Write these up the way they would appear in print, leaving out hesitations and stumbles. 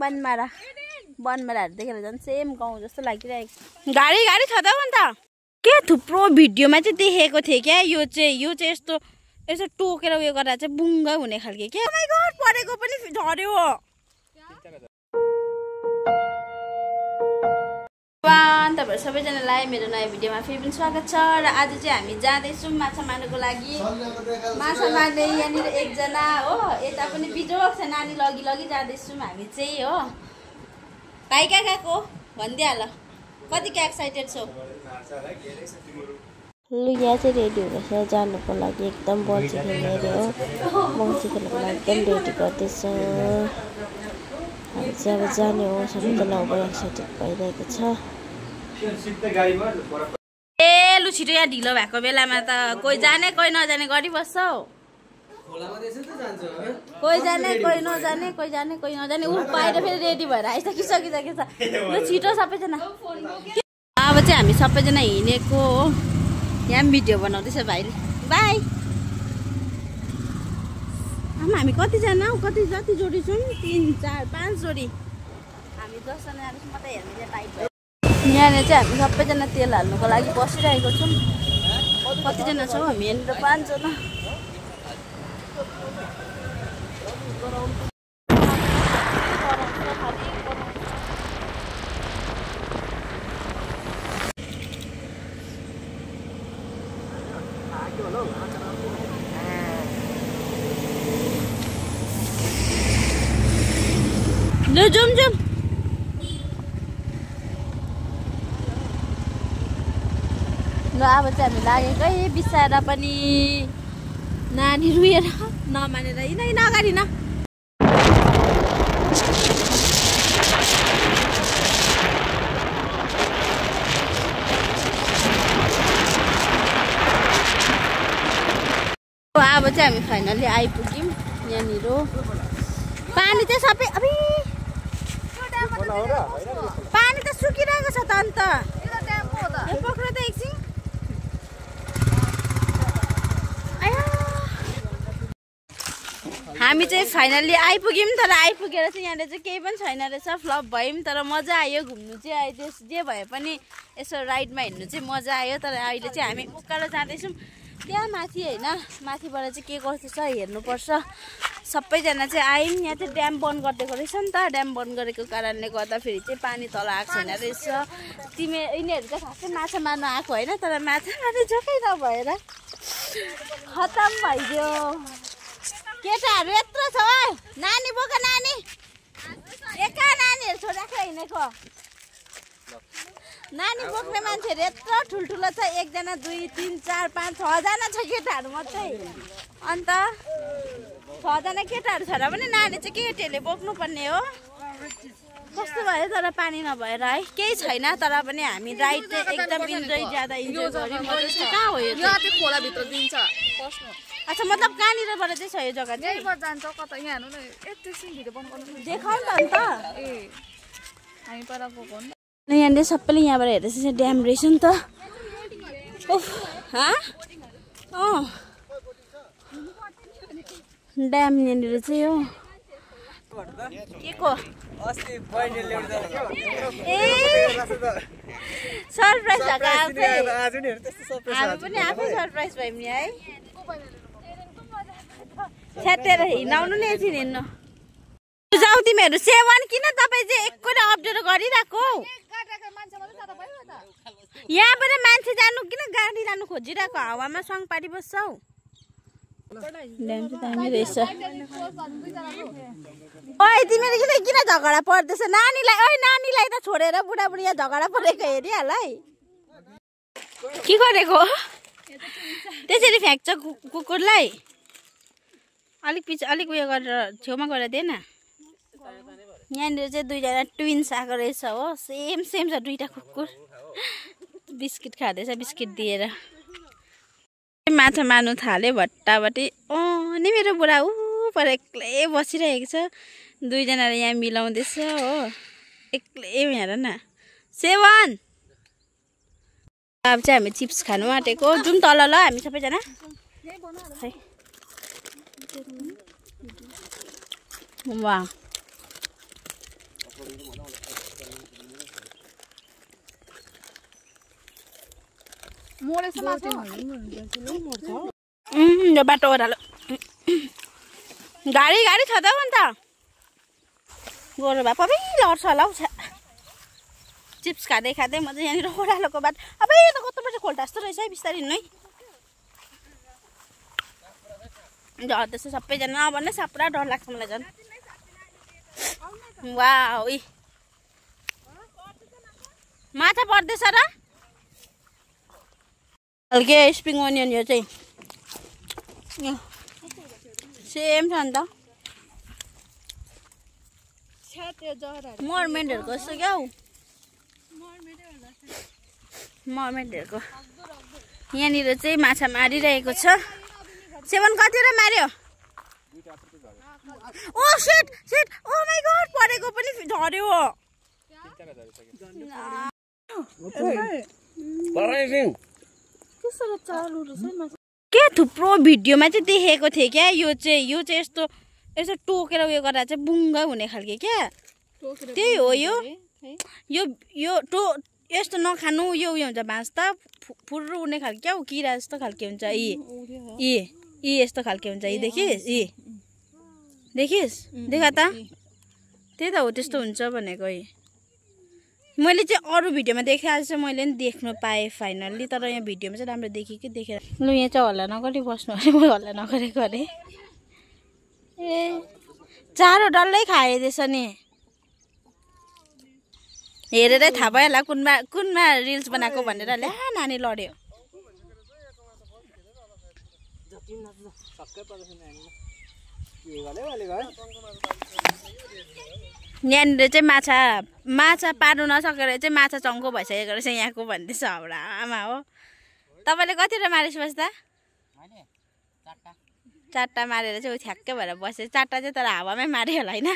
बनमाराहरू देखेर झन् सेम गाउँ जस्तो लागिरहेको गाडी छ त अन्त के थुप्रो भिडियोमा चाहिँ देखेको थिएँ क्या यो चाहिँ यस्तो टोकेर उयो गरेर चाहिँ बुङ्गा हुने खालके के माइ गॉड परेको पनि झर्यो तपाईहरु सबैजनालाई मेरो नयाँ भिडियोमा फेरि पनि स्वागत छ र आज चाहिँ हामी जाँदैछौँ माछा मार्नको लागि माछा मार्ने यहाँनिर एकजना हो यता पनि बिजोक छ नानी लगी जाँदैछौँ हामी चाहिँ हो भाइ कहाँ गएको भनिदिइहाल कतिको एक्साइटेड छौ लु यहाँ चाहिँ रेडी हुँदैछ जानुको लागि एकदम बन्ची खेल्ने अरे हो बन्ची खेल्नुको लागि एकदम रेडी गर्दैछ हामी चाहिँ अब जाने हो सबैजना अब एक्साइटेड भइरहेको छ ए लु छिटो यहाँ ढिलो भएको बेलामा त कोही जाने कोही नजाने गरिबस्छ हौ कोही जाने कोही नजाने ऊ बाहिर फेरि रेडी भएर आइसकिसकेको छ लु छिटो सबैजना अब चाहिँ हामी सबैजना हिँडेको हो यहाँ पनि भिडियो बनाउँदैछ भाइले बाई आमा हामी कतिजना हौ जति जोडी छौँ 3 4 5 जोडी हामी 10 जना जाँदैछौँ मात्रै हेर्ने चाहिँ टाइप भयो यहाँनिर चाहिँ हामी सबैजना तेल हाल्नुको लागि बसिरहेको छौँ कतिजना छौँ हामी यहाँनिर 5 जना लु जुम ल अब चाहिँ हामी लागेकै बिसाएर पनि नानी रुएर नमानेर हिँड अगाडि न अब चाहिँ हामी फाइनली आइपुग्यौँ यहाँनिर पानी चाहिँ सबै अबे पानी त सुकिरहेको छ त अन्त पक्र त एकछिन हामी चाहिँ फाइनली आइपुग्यौँ तर आइपुगेर चाहिँ यहाँनिर चाहिँ केही पनि छैन रहेछ फ्लप भयौँ तर मजा आयो घुम्नु चाहिँ अहिले जे भए पनि यसो राइडमा हिँड्नु चाहिँ मजा आयो तर अहिले चाहिँ हामी उकालो जाँदैछौँ त्यहाँ माथि होइन माथिबाट चाहिँ के कस्तो छ हेर्नुपर्छ सबैजना चाहिँ आयौँ यहाँ चाहिँ ड्याम बन्द गरिदिएको रहेछ नि त ड्याम बन्द गरेको कारणले गर्दाखेरि चाहिँ पानी तल आएको छैन रहेछ यिनीहरू चाहिँ खासै माछा मार्नु आएको होइन तर माछा मार्ने जग्गै नभएर खतम भइदियो केटाहरू यत्रो छ नानी बोक नानी एका नानीहरू छोराको हिँडेको नानी बोक्ने मान्छेहरू यत्रो ठुल्ठुलो छ 1 जना 2 3 4 5 6 जना छ केटाहरू मात्रै अन्त 6 जना केटाहरू छ र पनि नानी चाहिँ केटीहरूले बोक्नुपर्ने हो कस्तो भयो तर पानी नभएर है केही छैन तर पनि हामी राइड चाहिँ एकदम इन्जोय ज्यादा इन्जोय गर्यौँ कहाँ हो यो चाहिँ खोलाभित्र दिन्छ अच्छा मतलब कहाँनिरबाट चाहिँ छ यो जग्गा चाहिँ जान्छ कता यहाँ हेर्नु न एकछिन भिडियो बनाउनु देखाउ त अन्त ए हामी पर गएको हो यहाँनिर सबैले यहाँबाट हेर्दैछ ड्याम रहेछ नि त ड्याम यहाँनिर चाहिँ हो के को ए सरप्राइज हामी पनि आफै सरप्राइज भयौँ नि है छ्याटेर हिँडाउनु नि एकछिन हिँड्नु जाऊ तिमीहरू सेवन किन तपाईँ चाहिँ एकैटा अप्ठ्यारो गरिरहेको यहाँबाट मान्छे जानु किन गाडी जानु खोजिरहेको हावामा सङ पारी बस्छ हौ ड्याम चाहिँ दामी रहेछ ओइ तिमीहरू किन झगडा पर्दैछ नानीलाई त छोडेर बुढाबुढी यहाँ झगडा परेको हेरिहाल है के गरेको त्यसरी फ्याँक्छ कुकुरलाई अलिक पछि अलिक उयो गरेर छेउमा गएर दे न यहाँनिर चाहिँ 2 जना ट्विन्स आएको रहेछ हो सेम छ 2टा कुकुर बिस्किट खाँदैछ बिस्किट दिएर माछा मार्नु थाल्यो भट्टाभट्टी नि मेरो बुढा पर एक्लै बसिरहेको छ 2 जनाले यहाँ मिलाउँदैछ हो एक्लै हेर न सेवन अब चाहिँ हामी चिप्स खानु आँटेको जाउँ तल ल हामी सबैजना वाह यो बाटो ओह्रालो गाडी गाडी छ त अन्त गोरु भए पबै लड्छ होला हौ चिप्स खाँदै खाँदै म चाहिँ यहाँनिर ओह्रालोको बाटो अब यो त कत्रोपट्टि खोल्टा जस्तो रहेछ है बिस्तारै हिँड्नु है झर्दैछ सबैजना भन्ने पुरा डर लाग्छ मलाई झन् वाउ माछा पर्दैछ र हल्के स्प्रिङ अनियन यो चाहिँ सेम छ नि त मर्मेडहरूको जस्तो क्या हौ मर्मेडहरूको यहाँनिर चाहिँ माछा मारिरहेको छ सेवन कतिवटा मार्यो oh shit shit oh my God परेको पनि झर्यो के थुप्रो भिडियोमा चाहिँ देखेको थिएँ क्या यो चाहिँ यस्तो यस्तो टोकेर उयो गरेर चाहिँ बुङ्गा हुने खालके क्या त्यही हो यो यस्तो नखानु यो उयो हुन्छ भाँच त फुर्रु उड्ने खालके क्या किरा जस्तो खालके हुन्छ यी यस्तो खालके हुन्छ यी देखिस् देखा त त्यही त हो त्यस्तो हुन्छ भनेको मैले चाहिँ अरू भिडियोमा देखेँ आज चाहिँ मैले पनि देख्नु पाएँ फाइनल्ली तर यहाँ भिडियोमा चाहिँ राम्रो देखेँ कि देखेर लु यहाँ चाहिँ हल्ला नगरी बस्नु अरे म हल्ला नगरेको अरे ए चारो डल्लै खाइदिएछ नि हेरेरै थाहा भयो होला कुनमा रिल्स बनाएको भनेर ल्या नानी लड्यो यहाँनिर चाहिँ माछा पार्नु नसकेर चाहिँ माछा चङ्को भइसकेको रहेछ यहाँको भन्दैछ हाउडामा हो तपाईँले कतिवटा मारेछ बस्दा 4टा मारेर चाहिँ ठ्याक्कै भएर बसे 4टा चाहिँ तर हावामै माऱ्यो होला होइन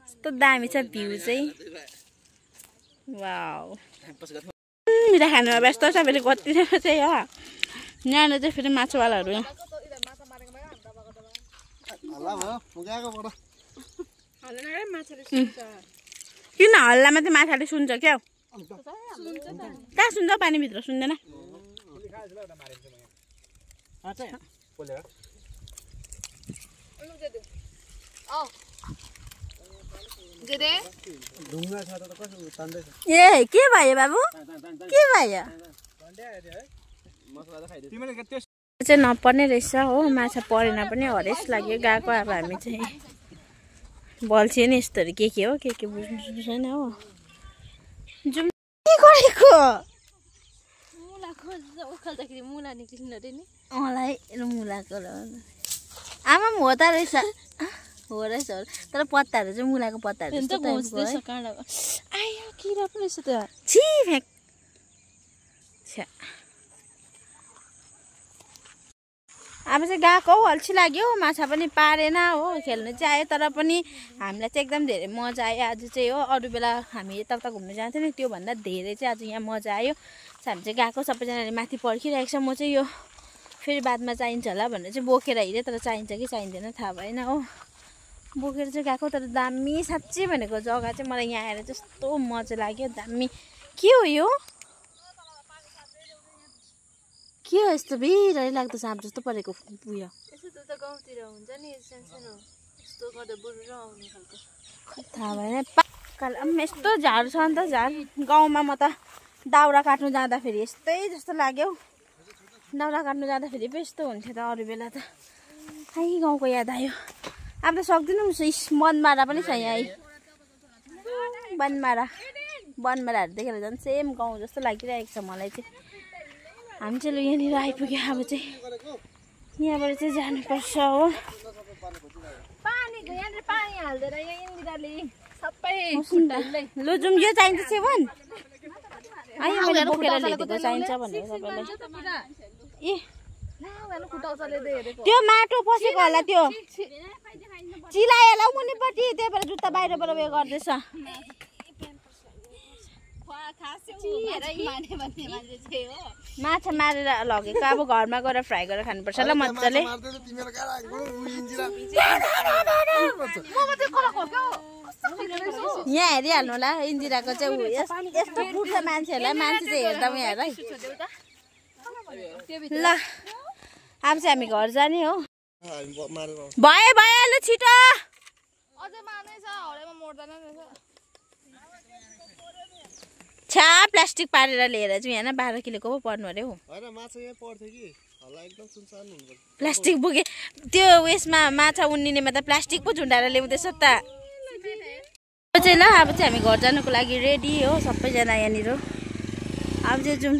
कस्तो दामी छ भ्यू चाहिँ वाउ मिठा खानुमा व्यस्त छ फेरि कति चाहिँ हो यहाँनिर चाहिँ फेरि माछावालाहरू किन हल्लामा चाहिँ माछाले सुन्छ क्या कहाँ सुन्छ पानीभित्र सुन्दैन ए के भयो बाबु के भयो चाहिँ नपर्ने रहेछ हो माछा परेन पनि हरेस लाग्यो गएको अब हामी चाहिँ बल्छे नि यस्तोहरू के हो के बुझ्नु छैन हो जुम के गरेको मुला निक्लिनु अरे नि मलाई मुलाको आमा हो त रहेछ हो रहेछ तर पत्ताहरू चाहिँ मुलाको पत्ताहरू आयो किरा पो रहेछ त छि फ्याक अब चाहिँ गएको अल्छी लाग्यो माछा पनि पारेन हो खेल्नु चाहिँ आयो तर पनि हामीलाई चाहिँ एकदम धेरै मजा आयो आज चाहिँ हो अरू बेला हामी यताउता घुम्नु जान्थ्यौँ नि त्योभन्दा धेरै चाहिँ आज यहाँ मजा आयो हामी चाहिँ गएको सबैजनाले माथि पर्खिरहेको छ म चाहिँ यो फेरि बादमा चाहिन्छ होला भनेर चाहिँ बोकेर हिँडेँ तर चाहिन्छ कि चाहिँदैन थाहा भएन हो बोकेर चाहिँ गएको तर दामी साँच्चै भनेको जग्गा चाहिँ मलाई यहाँ आएर जस्तो मजा लाग्यो दामी के हो यो के हो यस्तो बिराइ लाग्दो साँप जस्तो परेको उयो गाउँतिर हुन्छ नि थाहा भएन पाक्काल यस्तो झार छ नि त झार गाउँमा म त दाउरा काट्नु जाँदाखेरि यस्तै जस्तो लाग्यो दाउरा काट्नु जाँदाखेरि पो यस्तो हुन्थ्यो त अरू बेला त खै गाउँको याद आयो अब त सक्दिनँ बनमारा पनि छ यहाँ बनमाराहरू देखेर झन् सेम गाउँ जस्तो लागिरहेको छ मलाई चाहिँ हामी चाहिँ यहाँनिर आइपुग्यो अब चाहिँ यहाँबाट चाहिँ जानुपर्छ हो लु जाउँ यो चाहिन्छ सेवन अहिले मैले बोकेर ल्याइदिएको चाहिन्छ भनेर सबैलाई ए त्यो माटो पसेको होला त्यो चिलायो होला मुनिपट्टि त्यही भएर जुत्ता बाहिरबाट उयो गर्दैछ माछा मारेर लगेको अब घरमा गएर फ्राई गरेर खानुपर्छ ल मजाले यहाँ हेरिहाल्नु होला इन्दिराको चाहिँ यस्तो पुग्छ मान्छेहरूलाई मान्छे चाहिँ हेर्दा यहाँ हेर है ल अब चाहिँ हामी घर जाने हो भयो भइहाल्यो छिटो छा प्लास्टिक पारेर लिएर चाहिँ यहाँ 12 किलोको पो पर्नु अरे हौ प्लास्टिक बोके त्यो उयसमा माछा उन्निनेमा त प्लास्टिक पो झुन्डाएर ल्याउँदैछ त चाहिँ ल अब चाहिँ हामी घर जानुको लागि रेडी हो सबैजना यहाँनिर अब चाहिँ जाउँ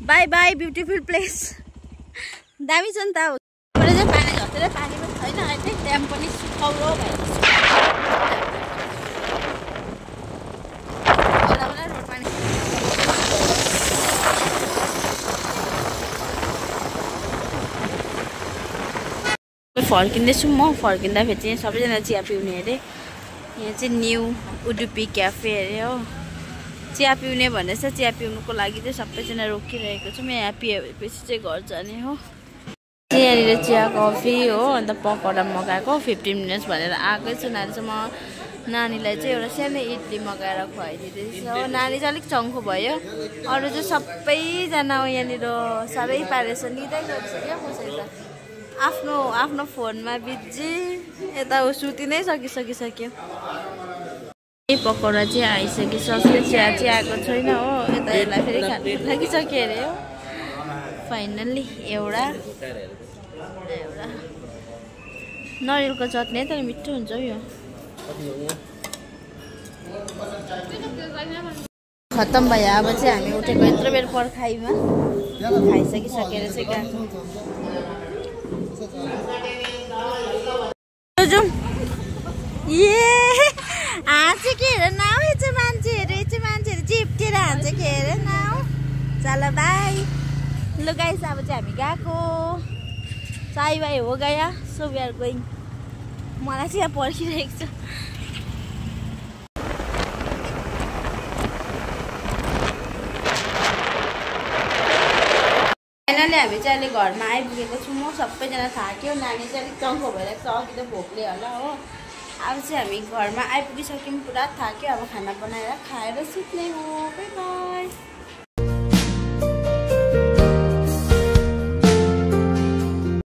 बाई बाई ब्युटिफुल प्लेस दामी छ नि त अब चाहिँ पानी झसेर पानी पनि छैन अहिले ड्याम पनि सुकाउरो फर्किँदैछु म फर्किँदाखेरि चाहिँ सबैजना चिया पिउने अरे यहाँ चाहिँ न्यू उडुपी क्याफे अरे हो चिया पिउने भनेछ चिया पिउनुको लागि चाहिँ सबैजना रोकिरहेको छु म यहाँ पिएपछि चाहिँ घर जाने हो यहाँनिर चिया कफी हो अन्त पकौडा मगाएको 15 मिनट्स भनेर आएकै छु नानीलाई चाहिँ एउटा सानो इडली मगाएर खुवाइदिँदैछ हो नानी चाहिँ अलिक चङ्खो भयो अरू चाहिँ सबैजना यहाँनिर साह्रै पारेछ निदै गइसक्यो कसैको आफ्नो फोनमा बिजी यता सुति नै सकिसक्यो पकौडा चाहिँ आइसक्यो ससले चिया चाहिँ आएको छैन हो यता यसलाई फेरि खानु लागिसक्यो अरे हो फाइनल्ली एउटा नरिवलको चटनी तर मिठो हुन्छ हौ यो खत्तम भयो अब चाहिँ हामी उठेको यत्रो बेर पर्खाइमा खाइसकिसकेर चाहिँ गएको हाँस के हेर न हौ यो मान्छेहरू चिप्टेर हाँस के हेर न हौ चल बाई लु गाइस अब चाहिँ हामी गएको साई बाई हो गया सो वी आर गोइङ मलाई चाहिँ यहाँ पर्खिरहेको छ फाइनली हामी चाहिँ अहिले घरमा आइपुगेको छौँ म सबैजना थाक्यो नानी चाहिँ अलिक चङ्खो भइरहेको छ अघि त भोकले होला हो अब चाहिँ हामी घरमा आइपुगिसक्यौँ पुरा थाक्यो अब खाना बनाएर खाएर सुत्ने हो बाई बाई